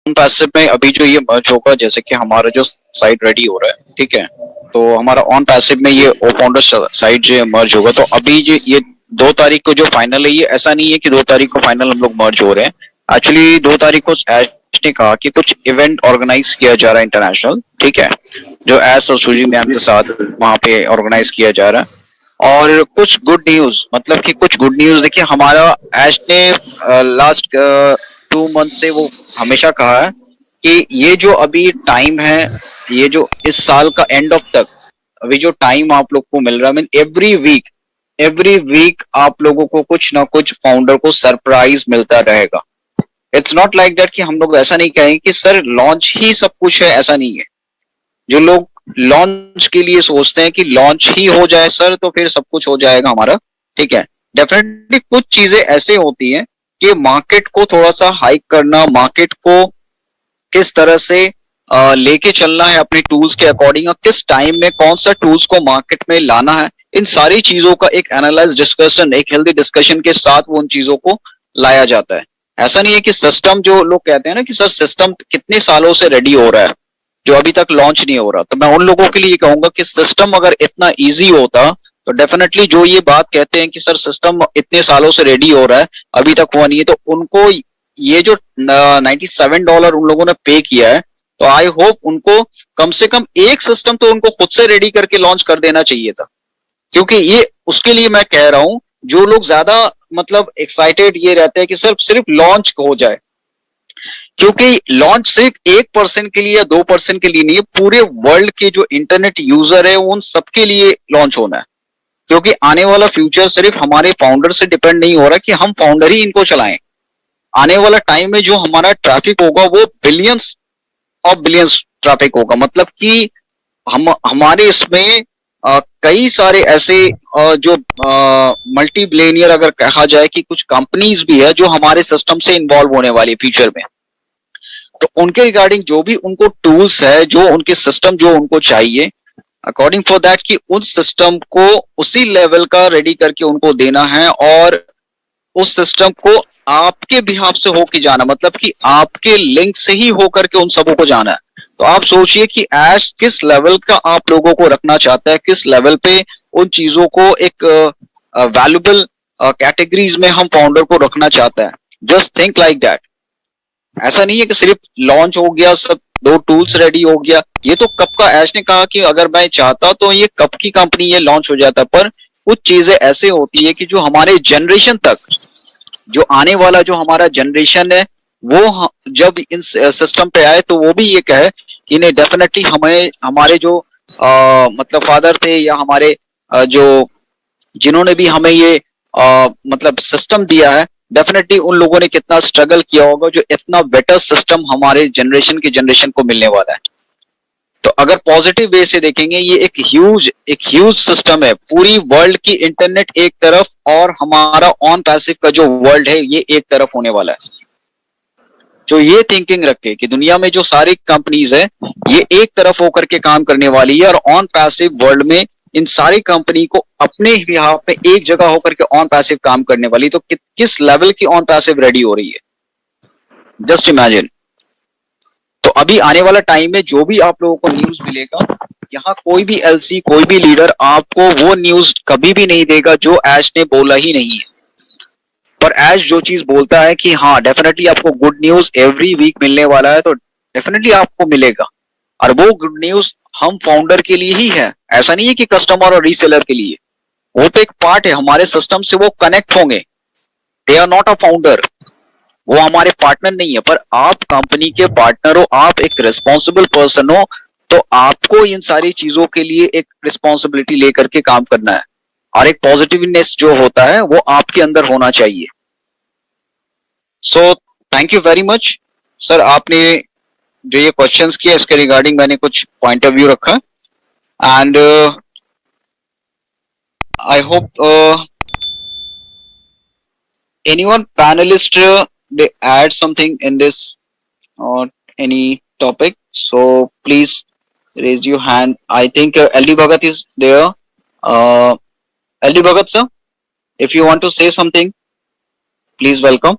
Passive में अभी जो ये मर्ज होगा, जैसे कि हमारा जो साइट रेडी हो रहा है, ठीक है, तो हमारा ऑन पैसिव में ये ओ फाउंडर साइट जो मर्ज होगा, तो अभी जो ये 2 तारीख को जो फाइनल है, ये ऐसा नहीं है कि 2 तारीख को फाइनल हम लोग मर्ज हो रहे हैं। एक्चुअली 2 तारीख को ऐश ने कहा कि कुछ इवेंट ऑर्गेनाइज किया जा रहा है इंटरनेशनल, ठीक है, जो ऐश और सूजी मैम के साथ वहां पे ऑर्गेनाइज किया जा रहा है। और कुछ गुड न्यूज, मतलब कि कुछ गुड न्यूज देखिए, हमारा ऐश ने लास्ट 2 मंथ से वो हमेशा कहा है कि ये जो अभी टाइम है, ये जो इस साल का एंड ऑफ तक अभी जो टाइम आप लोग को मिल रहा है, मीन एवरी वीक आप लोगों को कुछ ना कुछ फाउंडर को सरप्राइज मिलता रहेगा। इट्स नॉट लाइक दैट कि हम लोग ऐसा नहीं कहेंगे कि सर लॉन्च ही सब कुछ है, ऐसा नहीं है। जो लोग लॉन्च के लिए सोचते हैं कि लॉन्च ही हो जाए सर तो फिर सब कुछ हो जाएगा हमारा, ठीक है, डेफिनेटली कुछ चीजें ऐसे होती हैं कि मार्केट को थोड़ा सा हाइक करना, मार्केट को किस तरह से लेके चलना है अपने टूल्स के अकॉर्डिंग, और किस टाइम में कौन सा टूल्स को मार्केट में लाना है, इन सारी चीजों का एक एनालाइज डिस्कशन, एक हेल्दी डिस्कशन के साथ वो उन चीजों को लाया जाता है। ऐसा नहीं है कि सिस्टम, जो लोग कहते हैं ना कि सर सिस्टम कितने सालों से रेडी हो रहा है जो अभी तक लॉन्च नहीं हो रहा, तो मैं उन लोगों के लिए कहूंगा कि सिस्टम अगर इतना इजी होता तो डेफिनेटली जो ये बात कहते हैं कि सर सिस्टम इतने सालों से रेडी हो रहा है अभी तक हुआ नहीं है, तो उनको ये जो $97 उन लोगों ने पे किया है, तो आई होप उनको कम से कम एक सिस्टम तो उनको खुद से रेडी करके लॉन्च कर देना चाहिए था। क्योंकि ये उसके लिए मैं कह रहा हूं, जो लोग ज्यादा मतलब एक्साइटेड ये रहते हैं कि सिर्फ लॉन्च हो जाए, क्योंकि लॉन्च सिर्फ 1% के लिए या 2% के लिए नहीं है, पूरे वर्ल्ड के जो इंटरनेट यूजर है उन सबके लिए लॉन्च होना है। क्योंकि आने वाला फ्यूचर सिर्फ हमारे फाउंडर से डिपेंड नहीं हो रहा कि हम फाउंडर ही इनको चलाएं। आने वाला टाइम में जो हमारा ट्रैफिक होगा वो बिलियंस ऑफ बिलियंस ट्रैफिक होगा, मतलब कि हम हमारे इसमें कई सारे ऐसे जो मल्टी बिलियनियर अगर कहा जाए कि कुछ कंपनीज भी है जो हमारे सिस्टम से इन्वॉल्व होने वाली फ्यूचर में, तो उनके रिगार्डिंग जो भी उनको टूल्स है, जो उनके सिस्टम जो उनको चाहिए, अकॉर्डिंग फॉर दैट कि उस सिस्टम को उसी लेवल का रेडी करके उनको देना है, और उस सिस्टम को आपके बिहाफ से होके जाना, मतलब कि आपके लिंक से ही होकर के उन सबों को जाना है। तो आप सोचिए कि ऐश किस लेवल का आप लोगों को रखना चाहता है, किस लेवल पे उन चीजों को एक वैल्यूबल कैटेगरीज में हम फाउंडर को रखना चाहता है। Just think like that. ऐसा नहीं है कि सिर्फ लॉन्च हो गया, सब 2 टूल्स रेडी हो गया, ये तो कब का, ऐश ने कहा कि अगर मैं चाहता तो ये कब की कंपनी ये लॉन्च हो जाता, पर कुछ चीजें ऐसे होती है कि जो हमारे जनरेशन तक, जो आने वाला जो हमारा जनरेशन है, वो जब इन सिस्टम पे आए तो वो भी ये कहे कि नहीं, डेफिनेटली हमें हमारे जो मतलब फादर थे या हमारे जो जिन्होंने भी हमें ये मतलब सिस्टम दिया है, डेफिनेटली उन लोगों ने कितना स्ट्रगल किया होगा, जो इतना बेटर सिस्टम हमारे जनरेशन की जनरेशन को मिलने वाला है। तो अगर पॉजिटिव वे से देखेंगे, ये एक ह्यूज सिस्टम है। पूरी वर्ल्ड की इंटरनेट एक तरफ और हमारा ऑन पैसिव का जो वर्ल्ड है ये एक तरफ होने वाला है। जो ये थिंकिंग रखे कि दुनिया में जो सारी कंपनीज है ये एक तरफ होकर के काम करने वाली है, और ऑन पैसिव वर्ल्ड में इन सारी कंपनी को अपने बिहाफ पे एक जगह होकर के ऑन पैसिव काम करने वाली, तो किस लेवल की ऑन पैसिव रेडी हो रही है, जस्ट इमेजिन। तो अभी आने वाला टाइम में जो भी आप लोगों को न्यूज मिलेगा, यहाँ कोई भी एलसी, कोई भी लीडर आपको वो न्यूज कभी भी नहीं देगा जो ऐश ने बोला ही नहीं है। पर ऐश जो चीज बोलता है कि हाँ डेफिनेटली आपको गुड न्यूज एवरी वीक मिलने वाला है, तो डेफिनेटली आपको मिलेगा। और वो गुड न्यूज हम फाउंडर के लिए ही है, ऐसा नहीं है कि कस्टमर और रीसेलर के लिए। वो तो एक पार्ट है हमारे सिस्टम से, वो कनेक्ट होंगे, they are not a founder, वो हमारे पार्टनर नहीं है। पर आप कंपनी के पार्टनर हो, आप एक रिस्पॉन्सिबल पर्सन हो, तो आपको इन सारी चीजों के लिए एक रिस्पॉन्सिबिलिटी लेकर के काम करना है, और एक पॉजिटिवनेस जो होता है वो आपके अंदर होना चाहिए। सो thank you very much sir, आपने जो ये क्वेश्चंस किए इसके रिगार्डिंग मैंने कुछ पॉइंट ऑफ व्यू रखा, and I hope anyone panelist they add something in this or any topic, so please raise your hand. I think LD Bhagat is there. LD Bhagat sir, if you want to say something, please welcome,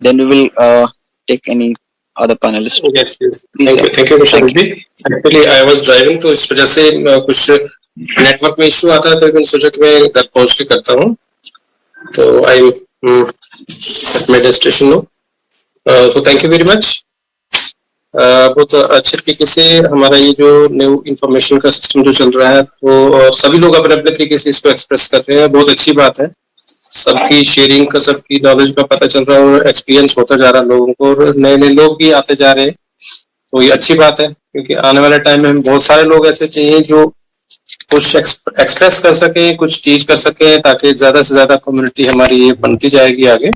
then we will take any other panelists. Yes, yes. Please, Thank you, Mr. thank you. Ruby. Actually, I was driving, तो इस वजह से कुछ network में issue आता है, तो मैंने सोचा कि मैं घर पहुंच के करता हूँ. तो I at my destination no. So thank you very much. बहुत अच्छे तरीके से हमारा ये जो न्यू इंफॉर्मेशन का सिस्टम जो चल रहा है, तो सभी लोग अपने अपने तरीके से इसको एक्सप्रेस कर रहे हैं. बहुत अच्छी बात है. सबकी शेयरिंग का, सबकी नॉलेज का पता चल रहा है और एक्सपीरियंस होता जा रहा है लोगों को, और नए नए लोग भी आते जा रहे हैं. तो ये अच्छी बात है, क्योंकि आने वाले टाइम में हम बहुत सारे लोग ऐसे चाहिए जो कुछ एक्सप्रेस कर सके, कुछ टीच कर सके, ताकि ज्यादा से ज्यादा कम्युनिटी हमारी ये बनती जाएगी आगे.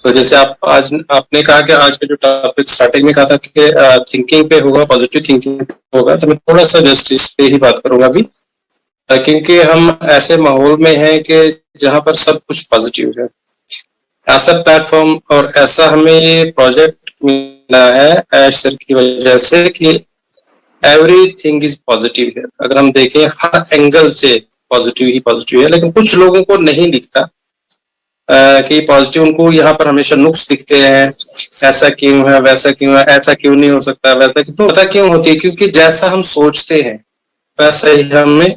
तो जैसे आज आपने कहा कि आज का जो टॉपिक स्टार्टिंग में कहा था कि थिंकिंग पे होगा, पॉजिटिव थिंकिंग होगा, तो मैं थोड़ा सा जस्ट इस पे ही बात करूंगा अभी, क्योंकि हम ऐसे माहौल में हैं कि जहां पर सब कुछ पॉजिटिव है. ऐसा प्लेटफॉर्म और ऐसा हमें ये प्रोजेक्ट मिला है ऐश सर की वजह से कि एवरीथिंग इज पॉजिटिव है. अगर हम देखें हर एंगल से पॉजिटिव ही पॉजिटिव है. लेकिन कुछ लोगों को नहीं दिखता कि पॉजिटिव, उनको यहाँ पर हमेशा नुक्स दिखते हैं. ऐसा क्यों है, वैसा क्यों है, ऐसा क्यों नहीं हो सकता, वैसा क्यों. तो पता क्यों होती है? क्योंकि जैसा हम सोचते हैं वैसा ही हमें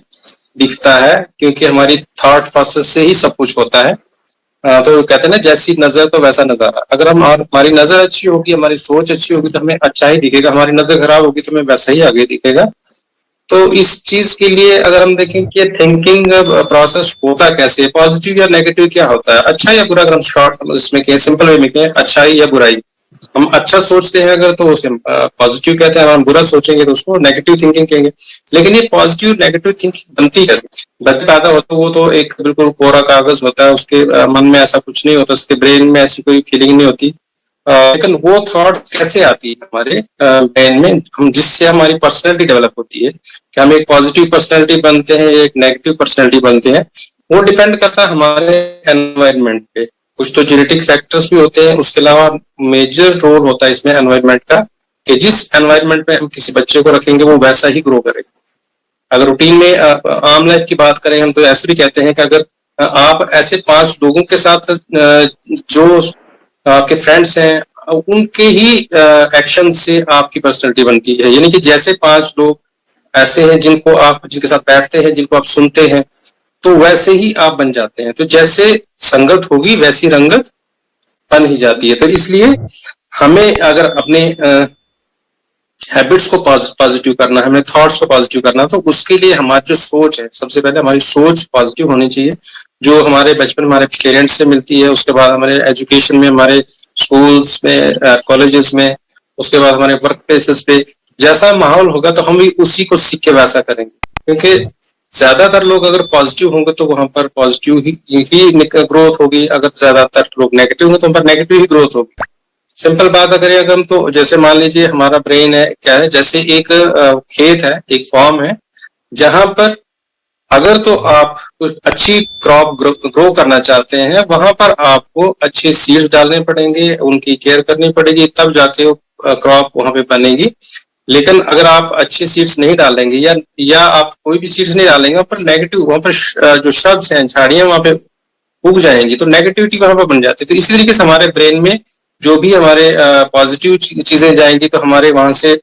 दिखता है, क्योंकि हमारी थॉट प्रोसेस से ही सब कुछ होता है. तो कहते हैं ना, जैसी नजर तो वैसा नजारा. अगर हमारी नजर अच्छी होगी, हमारी सोच अच्छी होगी, तो हमें अच्छा ही दिखेगा. हमारी नजर खराब होगी तो हमें वैसा ही आगे दिखेगा. तो इस चीज के लिए अगर हम देखें कि थिंकिंग प्रोसेस होता कैसे, पॉजिटिव या नेगेटिव क्या होता है, अच्छा या बुरा, अगर हम शॉर्ट इसमें कहें, सिंपल वे में कहें, अच्छा या बुराई. हम अच्छा सोचते हैं अगर, तो उसे पॉजिटिव कहते हैं. हम बुरा सोचेंगे तो उसको नेगेटिव थिंकिंग कहेंगे. लेकिन ये पॉजिटिव नेगेटिव थिंकिंग बनती है, बच्चा पैदा होता है वो तो एक बिल्कुल कोरा कागज होता है. उसके मन में ऐसा कुछ नहीं होता, उसके ब्रेन में ऐसी कोई फीलिंग नहीं होती. लेकिन वो थॉट कैसे आती है हमारे ब्रेन में, हम जिससे हमारी पर्सनैलिटी डेवलप होती है, कि हम एक पॉजिटिव पर्सनैलिटी बनते हैं, एक नेगेटिव पर्सनैलिटी बनते हैं, वो डिपेंड करता है हमारे एनवायरनमेंट पे. कुछ तो जेनेटिक फैक्टर्स भी होते हैं, उसके अलावा मेजर रोल होता है इसमें एनवायरनमेंट का, कि जिस एनवायरनमेंट में हम किसी बच्चे को रखेंगे वो वैसा ही ग्रो करेगा. अगर रूटीन में आम लाइफ की बात करें हम, तो ऐसे भी कहते हैं कि अगर आप ऐसे 5 लोगों के साथ जो आपके फ्रेंड्स हैं, उनके ही एक्शन से आपकी पर्सनैलिटी बनती है. यानी कि जैसे 5 लोग ऐसे हैं जिनके साथ बैठते हैं, जिनको आप सुनते हैं, तो वैसे ही आप बन जाते हैं. तो जैसे संगत होगी वैसी रंगत बन ही जाती है. तो इसलिए हमें अगर अपने हैबिट्स को पॉजिटिव करना है, हमें थॉट्स को पॉजिटिव करना है, तो उसके लिए हमारी जो सोच है, सबसे पहले हमारी सोच पॉजिटिव होनी चाहिए, जो हमारे बचपन हमारे पेरेंट्स से मिलती है. उसके बाद हमारे एजुकेशन में, हमारे स्कूल्स में, कॉलेजेस में, उसके बाद हमारे वर्क प्लेसेस पे जैसा माहौल होगा तो हम भी उसी को सीख के वैसा करेंगे. क्योंकि ज्यादातर लोग अगर पॉजिटिव होंगे तो वहां पर पॉजिटिव ही ग्रोथ होगी. अगर ज्यादातर लोग नेगेटिव होंगे तो वहां पर नेगेटिव ही ग्रोथ होगी. सिंपल बात अगर हम, तो जैसे मान लीजिए हमारा ब्रेन है, क्या है, जैसे एक खेत है, एक फॉर्म है, जहां पर अगर तो आप कुछ अच्छी क्रॉप ग्रो करना चाहते हैं, वहां पर आपको अच्छे सीड्स डालने पड़ेंगे, उनकी केयर करनी पड़ेगी, तब जाके वो क्रॉप वहां पे बनेगी. लेकिन अगर आप अच्छे सीड्स नहीं डालेंगे या आप कोई भी सीड्स नहीं डालेंगे, वहां पर नेगेटिव, वहां पर जो श्रब्स हैं, झाड़ियां वहां पे उग जाएंगी, तो नेगेटिविटी वहां पर बन जाती है. तो इसी तरीके से हमारे ब्रेन में जो भी हमारे पॉजिटिव चीजें जाएंगी, तो हमारे वहां से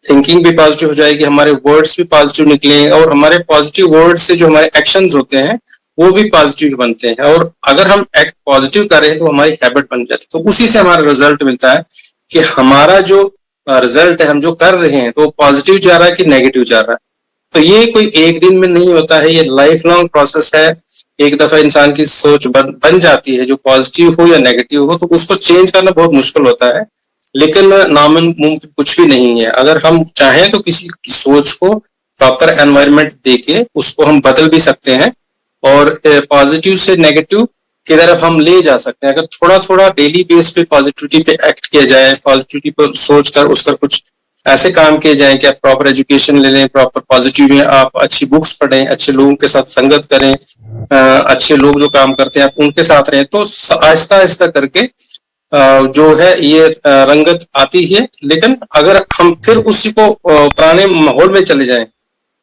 थिंकिंग भी पॉजिटिव हो जाएगी, हमारे वर्ड्स भी पॉजिटिव निकलेंगे, और हमारे पॉजिटिव वर्ड्स से जो हमारे एक्शंस होते हैं वो भी पॉजिटिव बनते हैं. और अगर हम एक्ट पॉजिटिव कर रहे हैं तो हमारी हैबिट बन जाती है. तो उसी से हमारा रिजल्ट मिलता है कि हमारा जो रिजल्ट है, हम जो कर रहे हैं, तो पॉजिटिव जा रहा है कि नेगेटिव जा रहा है. तो ये कोई एक दिन में नहीं होता है, ये लाइफ लॉन्ग प्रोसेस है. एक दफा इंसान की सोच बन जाती है, जो पॉजिटिव हो या नेगेटिव हो, तो उसको चेंज करना बहुत मुश्किल होता है. लेकिन नामुमकिन कुछ भी नहीं है. अगर हम चाहें तो किसी की सोच को प्रॉपर एनवायरनमेंट देके उसको हम बदल भी सकते हैं, और पॉजिटिव से नेगेटिव की तरफ हम ले जा सकते हैं. अगर थोड़ा थोड़ा डेली बेस पे पॉजिटिविटी पे एक्ट किया जाए, पॉजिटिविटी पर सोच कर उस पर कुछ ऐसे काम किए जाए कि आप प्रॉपर एजुकेशन ले लें, प्रॉपर पॉजिटिव में आप अच्छी बुक्स पढ़ें, अच्छे लोगों के साथ संगत करें, अच्छे लोग जो काम करते हैं आप उनके साथ रहें, तो आहिस्ता आहिस्ता करके जो है ये रंगत आती है. लेकिन अगर हम फिर उसी को पुराने माहौल में चले जाएं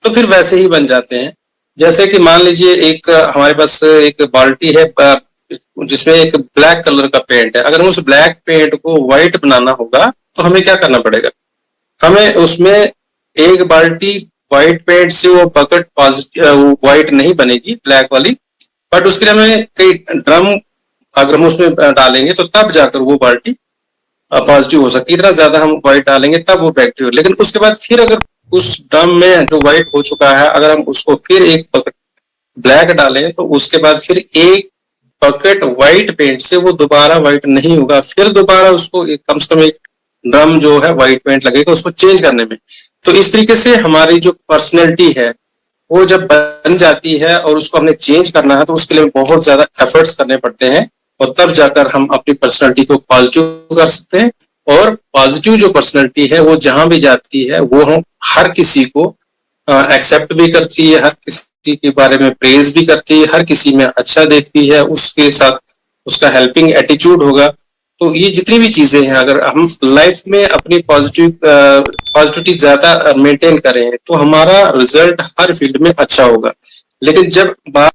तो फिर वैसे ही बन जाते हैं. जैसे कि मान लीजिए एक हमारे पास एक बाल्टी है जिसमें एक ब्लैक कलर का पेंट है, अगर हम उस ब्लैक पेंट को व्हाइट बनाना होगा तो हमें क्या करना पड़ेगा, हमें उसमें एक बाल्टी व्हाइट पेंट से वो बकेट व्हाइट नहीं बनेगी ब्लैक वाली, बट उसके लिए हमें कई ड्रम अगर हम उसमें डालेंगे तो तब जाकर वो बाल्टी पॉजिटिव हो सकती है। इतना ज्यादा हम व्हाइट डालेंगे तब वो बैक्टीरिया, लेकिन उसके बाद फिर अगर उस ड्रम में जो व्हाइट हो चुका है अगर हम उसको फिर एक बकेट ब्लैक डालें तो उसके बाद फिर एक बकेट व्हाइट पेंट से वो दोबारा व्हाइट नहीं होगा, फिर दोबारा उसको कम से कम एक ड्रम जो है व्हाइट पेंट लगेगा उसको चेंज करने में। तो इस तरीके से हमारी जो पर्सनैलिटी है वो जब बन जाती है और उसको हमने चेंज करना है तो उसके लिए बहुत ज्यादा एफर्ट्स करने पड़ते हैं, और तब जाकर हम अपनी पर्सनैलिटी को पॉजिटिव कर सकते हैं। और पॉजिटिव जो पर्सनैलिटी है वो जहां भी जाती है वो हम हर किसी को एक्सेप्ट भी करती है, हर किसी के बारे में प्रेज भी करती है, हर किसी में अच्छा देखती है, उसके साथ उसका हेल्पिंग एटीट्यूड होगा। तो ये जितनी भी चीजें हैं अगर हम लाइफ में अपनी पॉजिटिविटी ज्यादा मेंटेन करें तो हमारा रिजल्ट हर फील्ड में अच्छा होगा। लेकिन जब बात